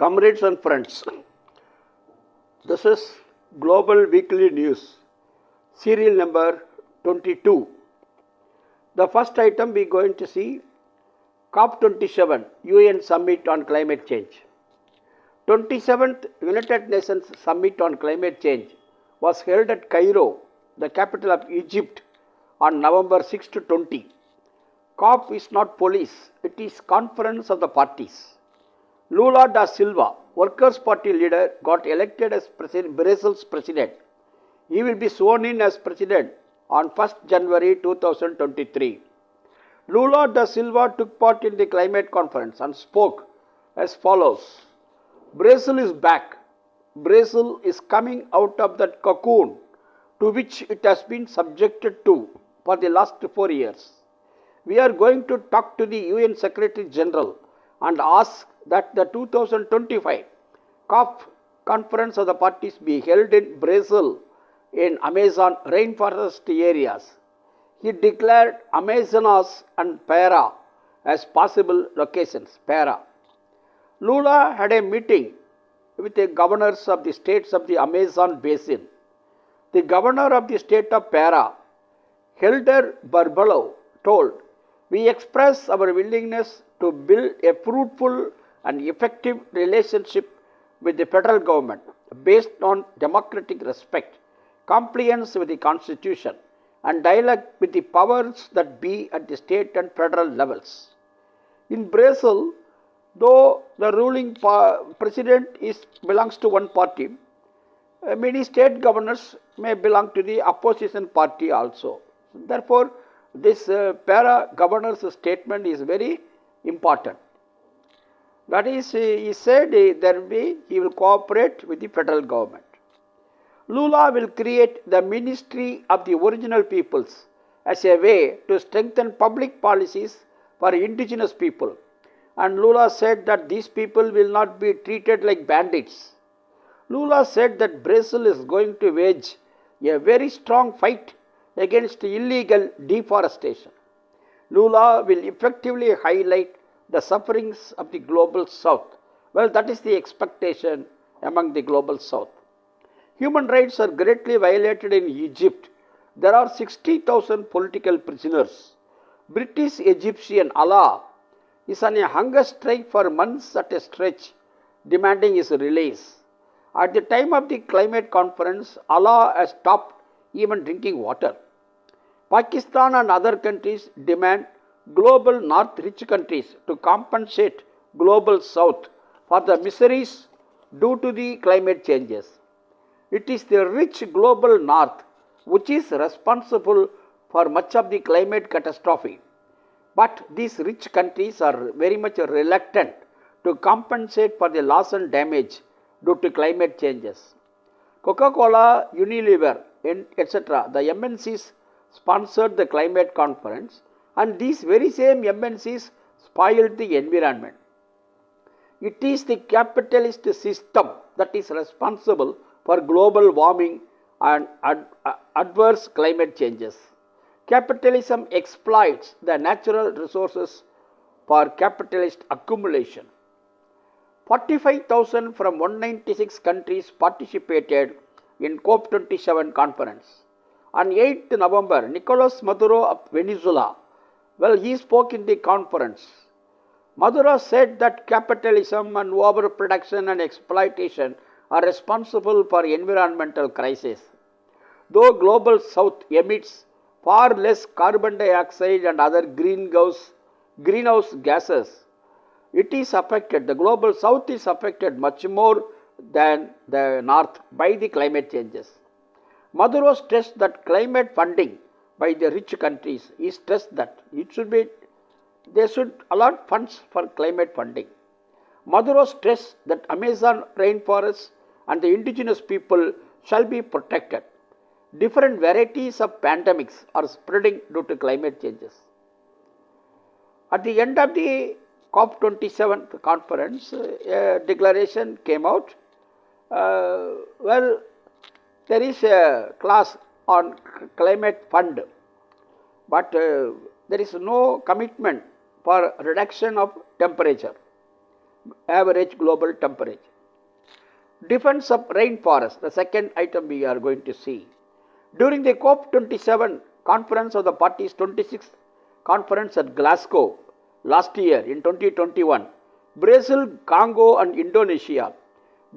Comrades and friends, this is Global Weekly News, serial number 22. The first item we are going to see COP27 UN Summit on Climate Change. 27th United Nations Summit on Climate Change was held at Cairo, the capital of Egypt, on November 6 to 20. COP is not police, it is conference of the parties. Lula da Silva, Workers' Party leader, got elected as Brazil's president. He will be sworn in as president on 1st January 2023. Lula da Silva took part in the climate conference and spoke as follows. Brazil is back. Brazil is coming out of that cocoon to which it has been subjected to for the last 4 years. We are going to talk to the UN Secretary General and ask that the 2025 COP conference of the parties be held in Brazil in Amazon rainforest areas. He declared Amazonas and Para as possible locations. Para. Lula had a meeting with the governors of the states of the Amazon basin. The governor of the state of Para, Helder Barbalho, told, "We express our willingness to build a fruitful and effective relationship with the federal government based on democratic respect, compliance with the constitution, and dialogue with the powers that be at the state and federal levels." In Brazil, though the ruling president belongs to one party, many state governors may belong to the opposition party also. Therefore, this para governor's statement is very important. That is, he said he will cooperate with the federal government. Lula will create the Ministry of the Original Peoples as a way to strengthen public policies for indigenous people. And Lula said that these people will not be treated like bandits. Lula said that Brazil is going to wage a very strong fight against illegal deforestation. Lula will effectively highlight the sufferings of the global south. Well, that is the expectation among the global south. Human rights are greatly violated in Egypt. There are 60,000 political prisoners. British Egyptian Allah is on a hunger strike for months at a stretch, demanding his release. At the time of the climate conference, Allah has stopped even drinking water. Pakistan and other countries demand global north rich countries to compensate global south for the miseries due to the climate changes. It is the rich global north which is responsible for much of the climate catastrophe. But these rich countries are very much reluctant to compensate for the loss and damage due to climate changes. Coca-Cola, Unilever, etc., the MNCs sponsored the climate conference, and these very same MNCs spoiled the environment. It is the capitalist system that is responsible for global warming and adverse climate changes. Capitalism exploits the natural resources for capitalist accumulation. 45,000 from 196 countries participated in COP27 conference. On 8th November, Nicolas Maduro of Venezuela, he spoke in the conference. Maduro said that capitalism and overproduction and exploitation are responsible for environmental crisis. Though global south emits far less carbon dioxide and other greenhouse gases, it is affected, the global south is affected much more than the north by the climate changes. Maduro stressed that climate funding by the rich countries, he stressed that they should allot funds for climate funding. Maduro stressed that Amazon rainforests and the indigenous people shall be protected. Different varieties of pandemics are spreading due to climate changes. At the end of the COP27 conference, a declaration came out. There is a clause on climate fund, but there is no commitment for reduction of temperature. average global temperature. Defense of rainforest, the second item we are going to see. During the COP27 conference of the parties 26th conference at Glasgow last year in 2021, Brazil, Congo and Indonesia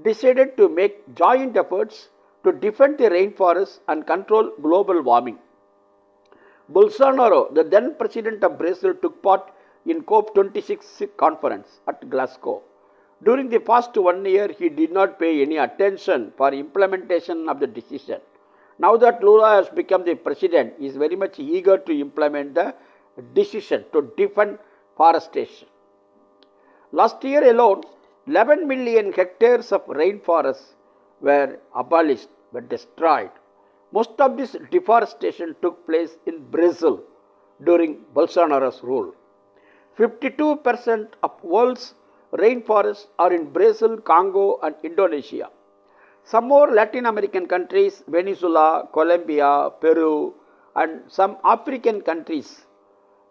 decided to make joint efforts to defend the rainforests and control global warming. Bolsonaro, the then president of Brazil, took part in COP26 conference at Glasgow. During the past 1 year, he did not pay any attention for implementation of the decision. Now that Lula has become the president, he is very much eager to implement the decision to defend forestation. Last year alone, 11 million hectares of rainforests were abolished, were destroyed. Most of this deforestation took place in Brazil during Bolsonaro's rule. 52% of world's rainforests are in Brazil, Congo and Indonesia. Some more Latin American countries, Venezuela, Colombia, Peru and some African countries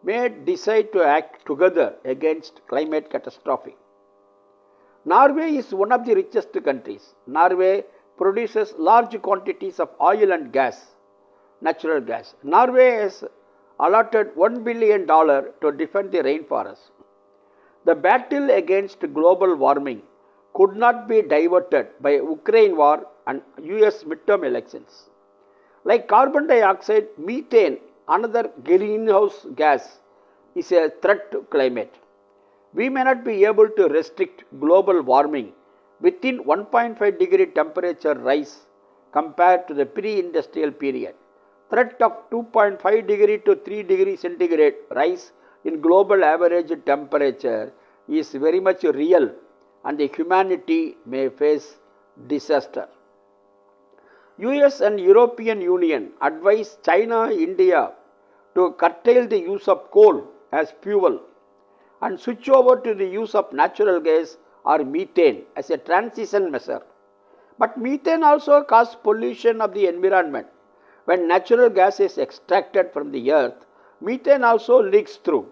may decide to act together against climate catastrophe. Norway is one of the richest countries. Norway produces large quantities of oil and gas, natural gas. Norway has allotted $1 billion to defend the rainforest. The battle against global warming could not be diverted by Ukraine war and US midterm elections. Like carbon dioxide, methane, another greenhouse gas, is a threat to climate. We may not be able to restrict global warming within 1.5 degree temperature rise compared to the pre-industrial period. Threat of 2.5 degree to 3 degree centigrade rise in global average temperature is very much real and the humanity may face disaster. US and European Union advise China, India to curtail the use of coal as fuel and switch over to the use of natural gas or methane as a transition measure. But methane also causes pollution of the environment. When natural gas is extracted from the earth, methane also leaks through.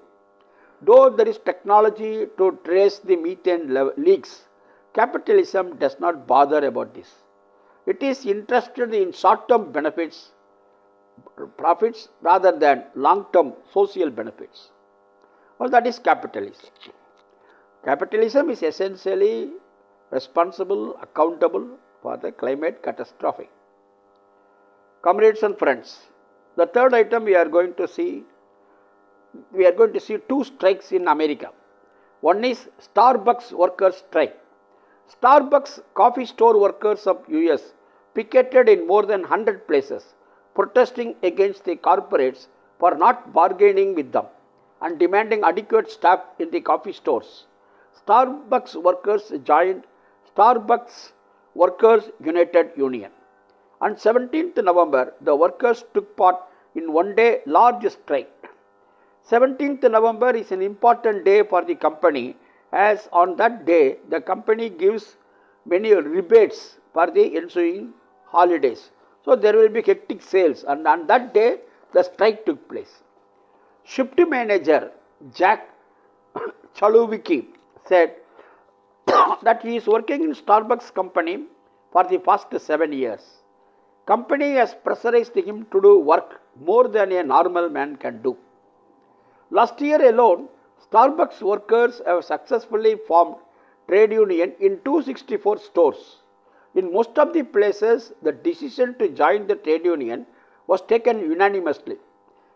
Though there is technology to trace the methane leaks, capitalism does not bother about this. It is interested in short-term profits rather than long-term social benefits. Well, that is capitalism. Capitalism is essentially responsible, accountable for the climate catastrophe. Comrades and friends, the third item we are going to see two strikes in America. One is Starbucks workers' strike. Starbucks coffee store workers of US picketed in more than 100 places, protesting against the corporates for not bargaining with them and demanding adequate staff in the coffee stores. Starbucks workers joined Starbucks Workers United Union. On 17th November, the workers took part in one-day large strike. 17th November is an important day for the company, as on that day the company gives many rebates for the ensuing holidays. So there will be hectic sales, and on that day the strike took place. Shift manager Jack Chalowicki said that he is working in Starbucks company for the past 7 years. Company has pressurized him to do work more than a normal man can do. Last year alone, Starbucks workers have successfully formed trade union in 264 stores. In most of the places, the decision to join the trade union was taken unanimously.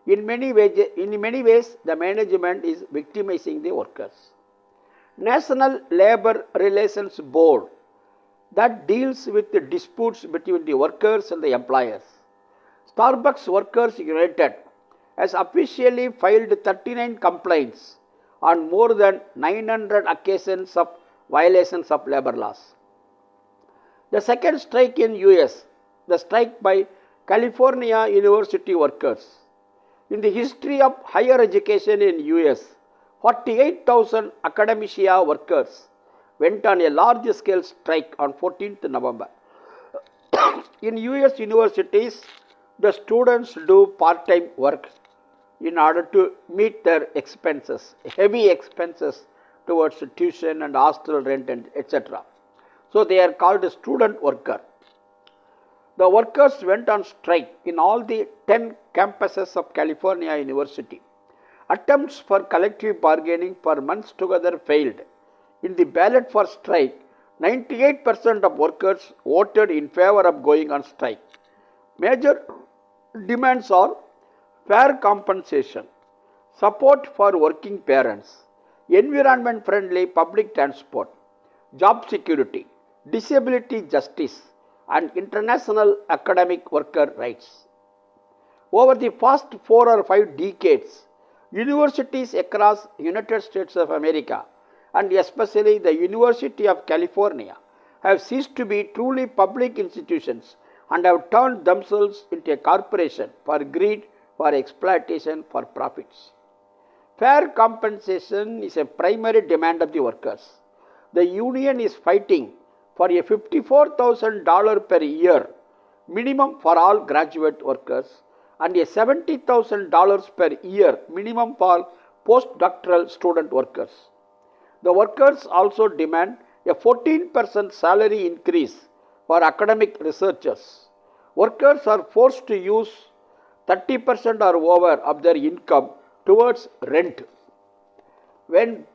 In many ways, the management is victimizing the workers. National Labour Relations Board that deals with the disputes between the workers and the employers. Starbucks Workers United has officially filed 39 complaints on more than 900 occasions of violations of labor laws. The second strike in US, the strike by California University workers. In the history of higher education in US, 48,000 academia workers went on a large-scale strike on 14th November. In US universities, the students do part-time work in order to meet their expenses, heavy expenses towards tuition and hostel rent and etc. So they are called a student worker. The workers went on strike in all the 10 campuses of California University. Attempts for collective bargaining for months together failed. In the ballot for strike, 98% of workers voted in favor of going on strike. Major demands are fair compensation, support for working parents, environment-friendly public transport, job security, disability justice, and international academic worker rights. Over the past 4 or 5 decades, universities across United States of America and especially the University of California have ceased to be truly public institutions and have turned themselves into a corporation for greed, for exploitation, for profits. Fair compensation is a primary demand of the workers. The union is fighting for a $54,000 per year minimum for all graduate workers and a $70,000 per year minimum for postdoctoral student workers. The workers also demand a 14% salary increase for academic researchers. Workers are forced to use 30% or over of their income towards rent. When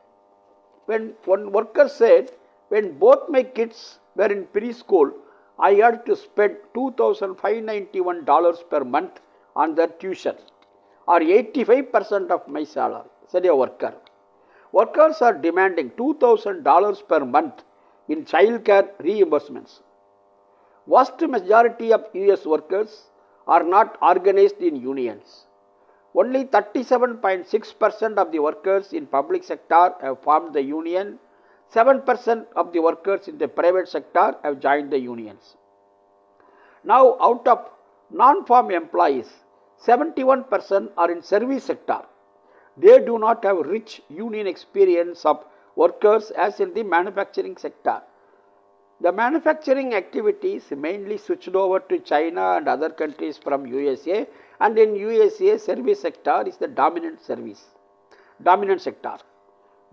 one worker said, when both my kids were in preschool, I had to spend $2,591 per month on their tuition, or 85% of my salary, said a worker. Workers are demanding $2,000 per month in child care reimbursements. Vast majority of US workers are not organized in unions. Only 37.6% of the workers in public sector have formed the union. 7% of the workers in the private sector have joined the unions. Now, out of non-farm employees, 71% are in service sector. They do not have rich union experience of workers as in the manufacturing sector. The manufacturing activities mainly switched over to China and other countries from USA, and in USA, service sector is the dominant sector.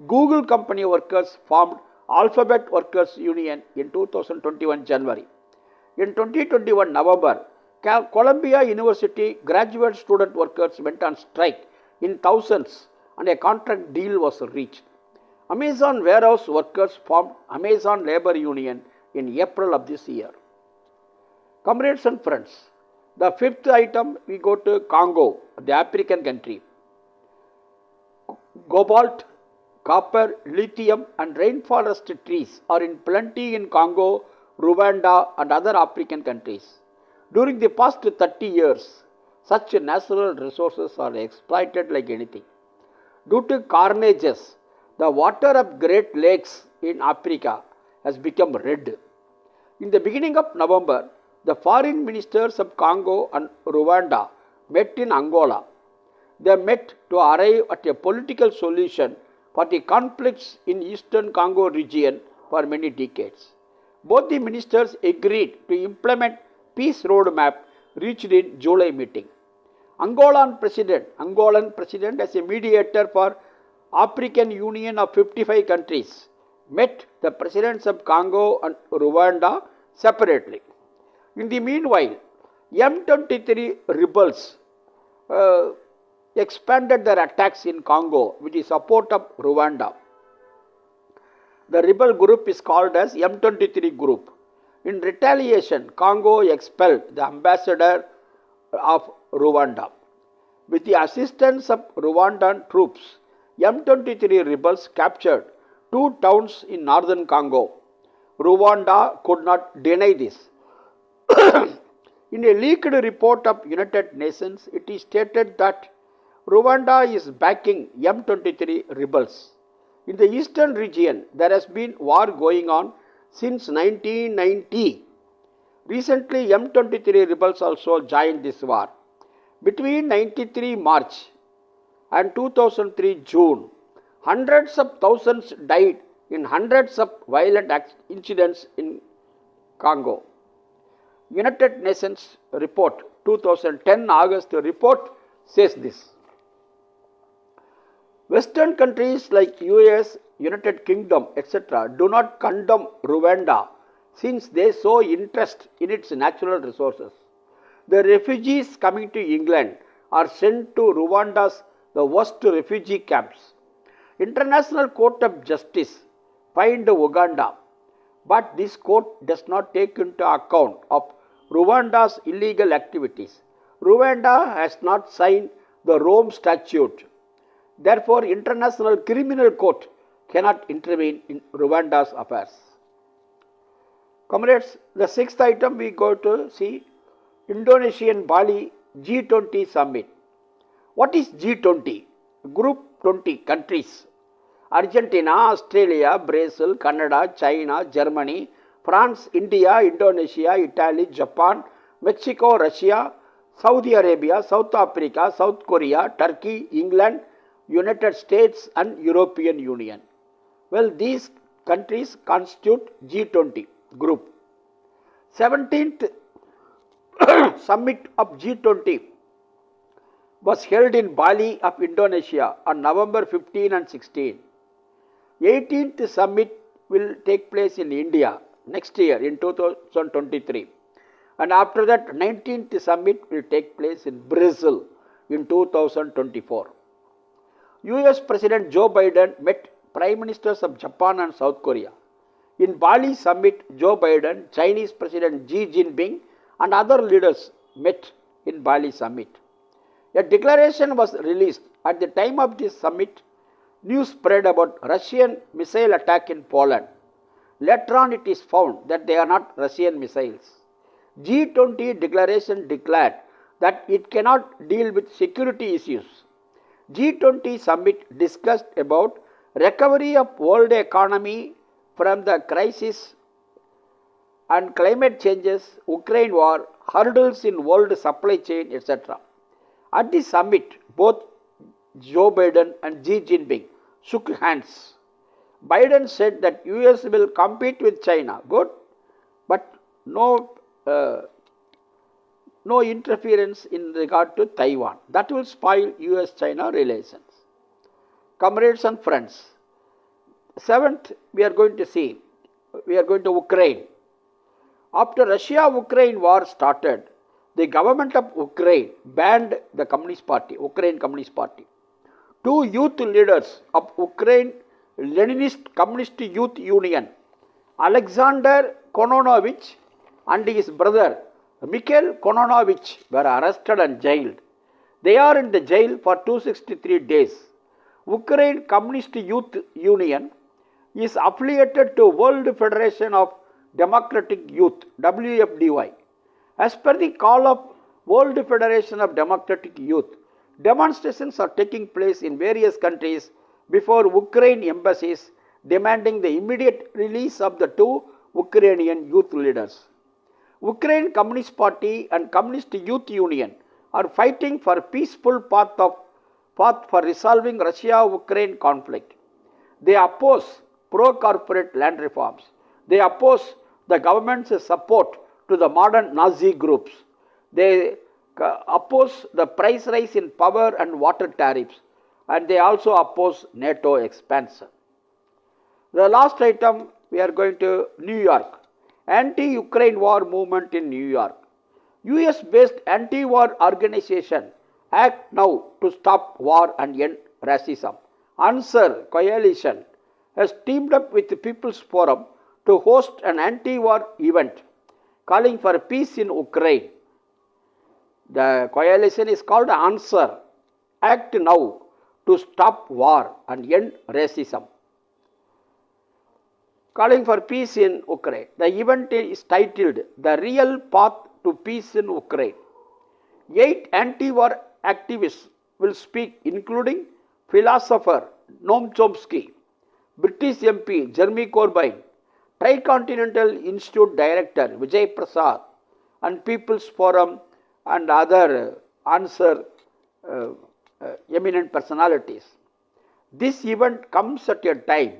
Google company workers formed Alphabet Workers Union in 2021 January. In 2021 November, Columbia University graduate student workers went on strike in thousands and a contract deal was reached. Amazon warehouse workers formed Amazon Labor Union in April of this year. Comrades and friends, the fifth item we go to Congo, the African country. Cobalt, copper, lithium and rainforest trees are in plenty in Congo, Rwanda and other African countries. During the past 30 years, such natural resources are exploited like anything. Due to carnages, the water of Great Lakes in Africa has become red. In the beginning of November, the foreign ministers of Congo and Rwanda met in Angola. They met to arrive at a political solution for the conflicts in eastern Congo region for many decades. Both the ministers agreed to implement peace roadmap reached in July meeting. Angolan president as a mediator for African Union of 55 countries met the presidents of Congo and Rwanda separately. In the meanwhile, M23 rebels expanded their attacks in Congo with the support of Rwanda. The rebel group is called as M23 group. In retaliation, Congo expelled the ambassador of Rwanda. With the assistance of Rwandan troops, M23 rebels captured 2 towns in northern Congo. Rwanda could not deny this. In a leaked report of United Nations, it is stated that Rwanda is backing M23 rebels. In the eastern region, there has been war going on since 1990. Recently, M23 rebels also joined this war. Between 93 March and 2003 June, hundreds of thousands died in hundreds of violent incidents in Congo. United Nations report 2010 August report says this. Western countries like US, United Kingdom, etc. do not condemn Rwanda since they show interest in its natural resources. The refugees coming to England are sent to Rwanda's the worst refugee camps. International Court of Justice fined Uganda, but this court does not take into account of Rwanda's illegal activities. Rwanda has not signed the Rome Statute. Therefore, International Criminal Court cannot intervene in Rwanda's affairs. Comrades, the sixth item we go to see Indonesian Bali G20 Summit. What is G20? Group 20 countries. Argentina, Australia, Brazil, Canada, China, Germany, France, India, Indonesia, Italy, Japan, Mexico, Russia, Saudi Arabia, South Africa, South Korea, Turkey, England, United States and European Union. Well, these countries constitute G20 group. 17th summit of G20 was held in Bali of Indonesia on November 15 and 16. 18th summit will take place in India next year in 2023. And after that, 19th summit will take place in Brazil in 2024. US President Joe Biden met Prime Ministers of Japan and South Korea. In Bali summit, Joe Biden, Chinese President Xi Jinping and other leaders met in Bali summit. A declaration was released at the time of this summit. News spread about Russian missile attack in Poland. Later on it is found that they are not Russian missiles. G20 declaration declared that it cannot deal with security issues. G20 summit discussed about recovery of world economy from the crisis and climate changes, Ukraine war, hurdles in world supply chain, etc. At the summit, both Joe Biden and Xi Jinping shook hands. Biden said that US will compete with China, good, but no interference in regard to Taiwan. That will spoil US-China relations. Comrades and friends, seventh we are going to Ukraine. After Russia-Ukraine war started, the government of Ukraine banned the Communist Party, Ukraine Communist Party. Two youth leaders of Ukraine Leninist Communist Youth Union, Alexander Kononovich and his brother Mikhail Kononovich were arrested and jailed. They are in the jail for 263 days. Ukraine Communist Youth Union is affiliated to World Federation of Democratic Youth, WFDY. As per the call of World Federation of Democratic Youth, demonstrations are taking place in various countries before Ukraine embassies demanding the immediate release of the two Ukrainian youth leaders. Ukraine Communist Party and Communist Youth Union are fighting for peaceful path for resolving Russia-Ukraine conflict. They oppose pro-corporate land reforms. They oppose the government's support to the modern Nazi groups. They oppose the price rise in power and water tariffs, and they also oppose NATO expansion. The last item, we are going to New York. Anti-Ukraine war movement in New York. US-based anti-war organization Act Now to Stop War and End Racism, Answer Coalition, has teamed up with the People's Forum to host an anti-war event calling for peace in Ukraine. The coalition is called Answer, Act Now to Stop War and End Racism, calling for peace in Ukraine. The event is titled The Real Path to Peace in Ukraine. 8 anti-war activists will speak, including philosopher Noam Chomsky, British MP Jeremy Corbyn, Tricontinental Institute Director Vijay Prasad, and People's Forum and other Answer eminent personalities. This event comes at a time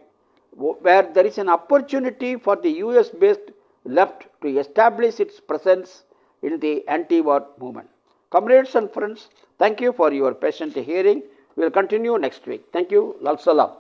where there is an opportunity for the US-based left to establish its presence in the anti-war movement. Comrades and friends, thank you for your patient hearing. We will continue next week. Thank you. Lal Salam.